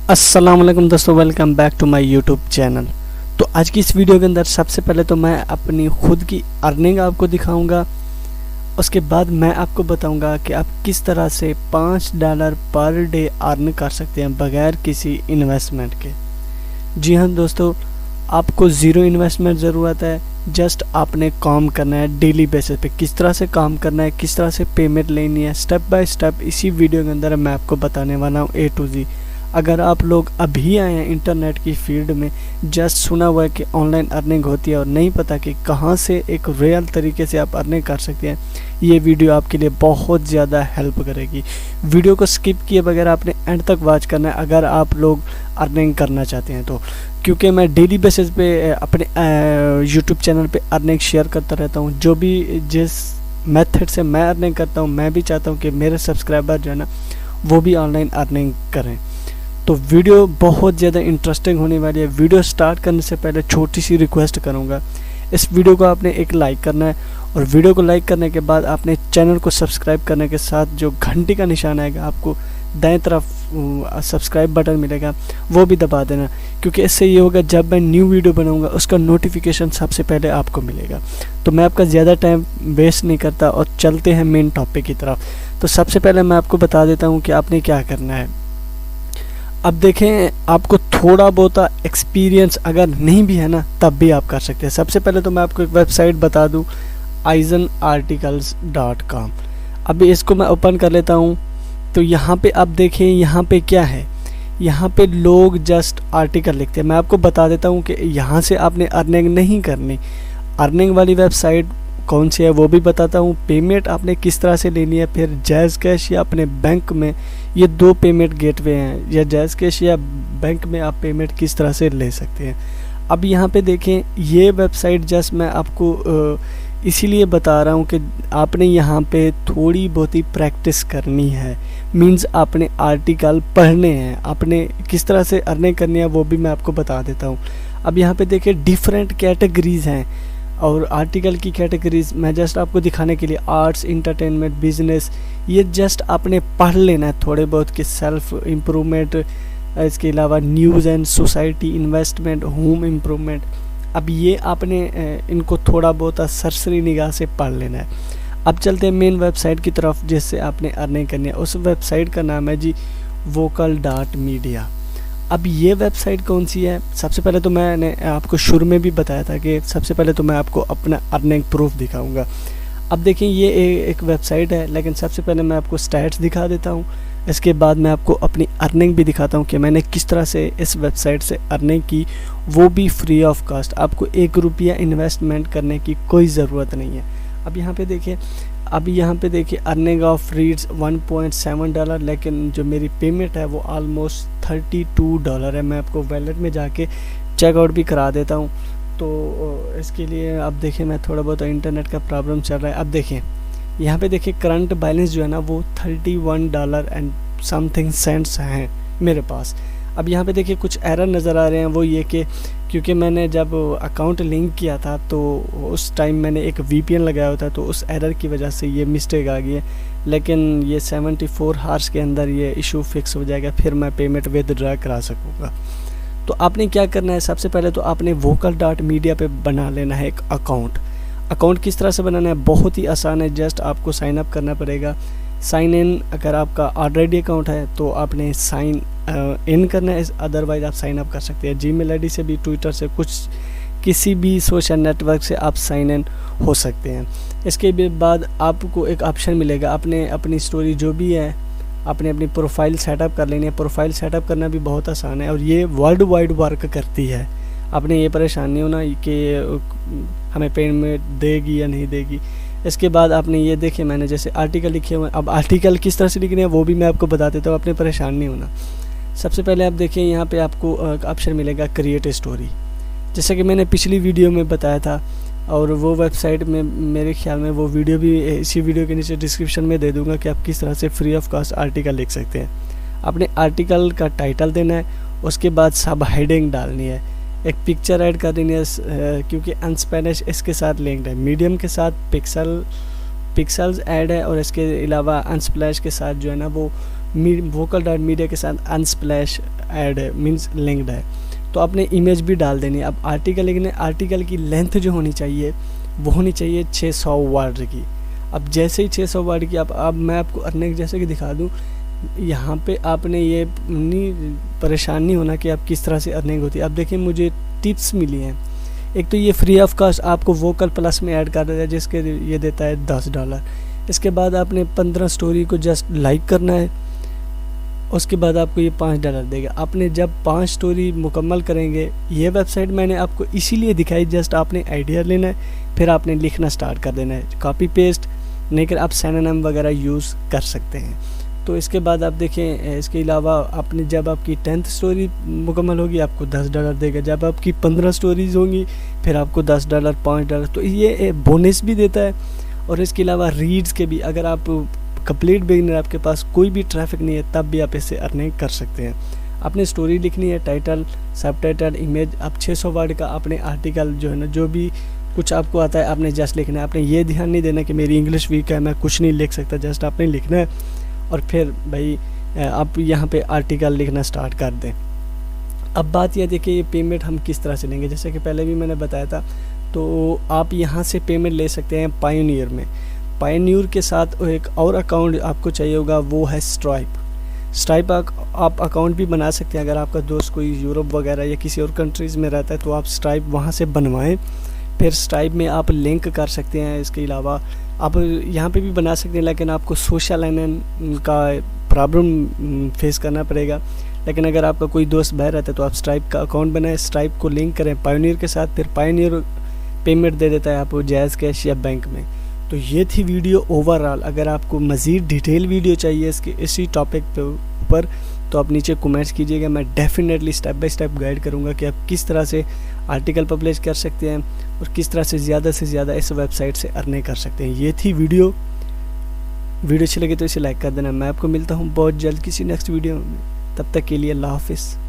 अस्सलाम वालेकुम दोस्तों, welcome back to my YouTube channel. तो आज की इस वीडियो के अंदर सबसे पहले तो मैं अपनी खुद की अर्निंग आपको दिखाऊंगा। उसके बाद मैं आपको बताऊंगा कि आप किस तरह से $5 पर डे अर्न कर सकते हैं बगैर किसी इन्वेस्टमेंट के। जी हाँ दोस्तों, आपको ज़ीरो इन्वेस्टमेंट ज़रूरत है। जस्ट आपने काम करना है डेली बेसिस पे। किस तरह से काम करना है, किस तरह से पेमेंट लेनी है, स्टेप बाय स्टेप इसी वीडियो के अंदर मैं आपको बताने वाला हूँ A to Z। अगर आप लोग अभी आए हैं इंटरनेट की फील्ड में, जस्ट सुना हुआ है कि ऑनलाइन अर्निंग होती है और नहीं पता कि कहाँ से एक रियल तरीके से आप अर्निंग कर सकते हैं, ये वीडियो आपके लिए बहुत ज़्यादा हेल्प करेगी। वीडियो को स्किप किए बगैर आपने एंड तक वॉच करना है अगर आप लोग अर्निंग करना चाहते हैं तो, क्योंकि मैं डेली बेसिस पे अपने यूट्यूब चैनल पे अर्निंग शेयर करता रहता हूँ। जो भी जिस मेथड से मैं अर्निंग करता हूँ, मैं भी चाहता हूँ कि मेरे सब्सक्राइबर जो है ना वो भी ऑनलाइन अर्निंग करें। तो वीडियो बहुत ज़्यादा इंटरेस्टिंग होने वाली है। वीडियो स्टार्ट करने से पहले छोटी सी रिक्वेस्ट करूँगा, इस वीडियो को आपने एक लाइक करना है और वीडियो को लाइक करने के बाद आपने चैनल को सब्सक्राइब करने के साथ जो घंटी का निशान आएगा आपको दाएं तरफ सब्सक्राइब बटन मिलेगा, वो भी दबा देना, क्योंकि इससे ये होगा जब मैं न्यू वीडियो बनाऊंगा उसका नोटिफिकेशन सबसे पहले आपको मिलेगा। तो मैं आपका ज़्यादा टाइम वेस्ट नहीं करता और चलते हैं मेन टॉपिक की तरफ। तो सबसे पहले मैं आपको बता देता हूँ कि आपने क्या करना है। अब देखें, आपको थोड़ा बहुत एक्सपीरियंस अगर नहीं भी है ना तब भी आप कर सकते हैं। सबसे पहले तो मैं आपको एक वेबसाइट बता दूं, aizenarticles.com। अभी इसको मैं ओपन कर लेता हूं। तो यहाँ पे आप देखें, यहाँ पे क्या है, यहाँ पे लोग जस्ट आर्टिकल लिखते हैं। मैं आपको बता देता हूँ कि यहाँ से आपने अर्निंग नहीं करनी। अर्निंग वाली वेबसाइट कौन सी है वो भी बताता हूँ। पेमेंट आपने किस तरह से लेनी है, फिर जैज़ कैश या अपने बैंक में, ये दो पेमेंट गेटवे हैं। या जैज़ कैश या बैंक में आप पेमेंट किस तरह से ले सकते हैं। अब यहाँ पे देखें, ये वेबसाइट जस्ट मैं आपको इसीलिए बता रहा हूँ कि आपने यहाँ पे थोड़ी बहुत ही प्रैक्टिस करनी है। मींस आपने आर्टिकल पढ़ने हैं, आपने किस तरह से अर्निंग करनी है वो भी मैं आपको बता देता हूँ। अब यहाँ पे देखिए डिफरेंट कैटेगरीज हैं और आर्टिकल की कैटेगरीज मैं जस्ट आपको दिखाने के लिए, आर्ट्स, इंटरटेनमेंट, बिजनेस, ये जस्ट आपने पढ़ लेना है थोड़े बहुत कि सेल्फ इम्प्रूवमेंट, इसके अलावा news and society, investment, home improvement. अब ये आपने इनको थोड़ा बहुत सरसरी निगाह से पढ़ लेना है। अब चलते हैं मेन वेबसाइट की तरफ जिससे आपने अर्निंग करनी है। उस वेबसाइट का नाम है जी vocal.media। अब ये वेबसाइट कौन सी है, सबसे पहले तो मैंने आपको शुरू में भी बताया था कि सबसे पहले तो मैं आपको अपना अर्निंग प्रूफ दिखाऊंगा। अब देखिए ये एक वेबसाइट है, लेकिन सबसे पहले मैं आपको स्टैट्स दिखा देता हूँ। इसके बाद मैं आपको अपनी अर्निंग भी दिखाता हूँ कि मैंने किस तरह से इस वेबसाइट से अर्निंग की, वो भी फ्री ऑफ कॉस्ट। आपको ₹1 इन्वेस्टमेंट करने की कोई ज़रूरत नहीं है। अब यहाँ पे देखिए अर्निंग ऑफ रीड्स $1.7, लेकिन जो मेरी पेमेंट है वो ऑलमोस्ट $32 है। मैं आपको वैलेट में जाके चेकआउट भी करा देता हूँ। तो इसके लिए अब देखिए, मैं थोड़ा बहुत इंटरनेट का प्रॉब्लम चल रहा है। अब देखिए यहाँ पे देखिए करंट बैलेंस जो है ना वो $31 एंड समथिंग सेंट्स हैं मेरे पास। अब यहाँ पे देखिए कुछ एरर नज़र आ रहे हैं, वो ये कि क्योंकि मैंने जब अकाउंट लिंक किया था तो उस टाइम मैंने एक VPN लगाया हुआ था, तो उस एरर की वजह से ये मिस्टेक आ गई है। लेकिन ये 74 आवर्स के अंदर ये इशू फिक्स हो जाएगा, फिर मैं पेमेंट विदड्रा करा सकूँगा। तो आपने क्या करना है, सबसे पहले तो आपने vocal.media पे बना लेना है एक अकाउंट। अकाउंट किस तरह से बनाना है, बहुत ही आसान है। जस्ट आपको साइन अप करना पड़ेगा। साइन इन, अगर आपका ऑलरेडी अकाउंट है तो आपने साइन इन करना है, अदरवाइज आप साइन अप कर सकते हैं। जीमेल आईडी से भी, ट्विटर से, कुछ किसी भी सोशल नेटवर्क से आप साइन इन हो सकते हैं। इसके बाद आपको एक ऑप्शन मिलेगा, आपने अपनी स्टोरी जो भी है आपने अपनी प्रोफाइल सेटअप कर लेनी है। प्रोफाइल सेटअप करना भी बहुत आसान है और ये वर्ल्ड वाइड वर्क करती है। आपने ये परेशान नहीं होना कि हमें पेमेंट देगी या नहीं देगी। इसके बाद आपने ये देखिए, मैंने जैसे आर्टिकल लिखे हुए हैं। अब आर्टिकल किस तरह से लिखने हैं वो भी मैं आपको बता देता हूँ, आपने परेशान नहीं होना। सबसे पहले आप देखिए यहाँ पे आपको ऑप्शन मिलेगा क्रिएट स्टोरी, जैसे कि मैंने पिछली वीडियो में बताया था, और वो वेबसाइट में मेरे ख्याल में वो वीडियो भी इसी वीडियो के नीचे डिस्क्रिप्शन में दे दूँगा कि आप किस तरह से फ्री ऑफ कॉस्ट आर्टिकल लिख सकते हैं। आपने आर्टिकल का टाइटल देना है, उसके बाद सब हेडिंग डालनी है, एक पिक्चर ऐड कर देनी है क्योंकि अनस्पेनिश इसके साथ लिंक्ड है। मीडियम के साथ पिक्सल्स ऐड है और इसके अलावा अनस्प्लैश के साथ जो है ना वो vocal.media के साथ अनस्प्लैश ऐड है, मीन्स लिंक्ड है, तो आपने इमेज भी डाल देनी है। अब आर्टिकल लिखने, आर्टिकल की लेंथ जो होनी चाहिए वो होनी चाहिए 600 वर्ड की। अब जैसे ही 600 वर्ड की अब मैं आपको अर्निंग जैसे कि दिखा दूं, यहाँ पे आपने ये नहीं परेशान नहीं होना कि आप किस तरह से अर्निंग होती है। अब देखिए मुझे टिप्स मिली हैं। एक तो ये फ्री ऑफ कास्ट आपको वोकल प्लस में ऐड कर देता है, जिसके ये देता है $10। इसके बाद आपने 15 स्टोरी को जस्ट लाइक करना है, उसके बाद आपको ये $5 देगा। आपने जब 5 स्टोरी मुकम्मल करेंगे, ये वेबसाइट मैंने आपको इसीलिए दिखाई, जस्ट आपने आइडिया लेना है, फिर आपने लिखना स्टार्ट कर देना है। कॉपी पेस्ट नहीं कर, आप सिनोनिम वगैरह यूज़ कर सकते हैं। तो इसके बाद आप देखें, इसके अलावा आपने जब आपकी 10th स्टोरी मुकम्मल होगी आपको $10 देगा। जब आपकी 15 स्टोरीज़ होंगी फिर आपको $10, $5, तो ये बोनस भी देता है। और इसके अलावा रीड्स के भी, अगर आप कंप्लीट बिगिनर, आपके पास कोई भी ट्रैफिक नहीं है, तब भी आप इससे अर्निंग कर सकते हैं। आपने स्टोरी लिखनी है, टाइटल, सब टाइटल, इमेज। अब 600 वर्ड का आपने आर्टिकल जो है ना, जो भी कुछ आपको आता है आपने जस्ट लिखना है। आपने ये ध्यान नहीं देना कि मेरी इंग्लिश वीक है, मैं कुछ नहीं लिख सकता, जस्ट आपने लिखना है और फिर भाई आप यहाँ पे आर्टिकल लिखना स्टार्ट कर दें। अब बात यह देखिए, ये पेमेंट हम किस तरह से लेंगे, जैसे कि पहले भी मैंने बताया था। तो आप यहाँ से पेमेंट ले सकते हैं पायोनियर में। पायोनियर के साथ एक और अकाउंट आपको चाहिए होगा, वो है स्ट्राइप। आप अकाउंट भी बना सकते हैं। अगर आपका दोस्त कोई यूरोप वगैरह या किसी और कंट्रीज़ में रहता है तो आप स्ट्राइप वहाँ से बनवाएं, फिर स्ट्राइप में आप लिंक कर सकते हैं। इसके अलावा आप यहाँ पे भी बना सकते हैं, लेकिन आपको सोशल लाइन का प्रॉब्लम फेस करना पड़ेगा। लेकिन अगर आपका कोई दोस्त बाहर रहता है तो आप स्ट्राइप का अकाउंट बनाएं, स्ट्राइप को लिंक करें पायोनियर के साथ, फिर पायोनियर पेमेंट दे देता है आपको जैज़ कैश या बैंक में। तो ये थी वीडियो ओवरऑल। अगर आपको मज़ीद डिटेल वीडियो चाहिए इसी टॉपिक पे ऊपर, तो आप नीचे कमेंट्स कीजिएगा। मैं definitely step by step guide करूँगा कि आप किस तरह से आर्टिकल पब्लिश कर सकते हैं और किस तरह से ज़्यादा इस वेबसाइट से अर्निंग कर सकते हैं। ये थी वीडियो अच्छी लगी तो इसे लाइक कर देना। मैं आपको मिलता हूँ बहुत जल्द किसी नेक्स्ट वीडियो में, तब तक के लिए अल्लाह हाफिज़।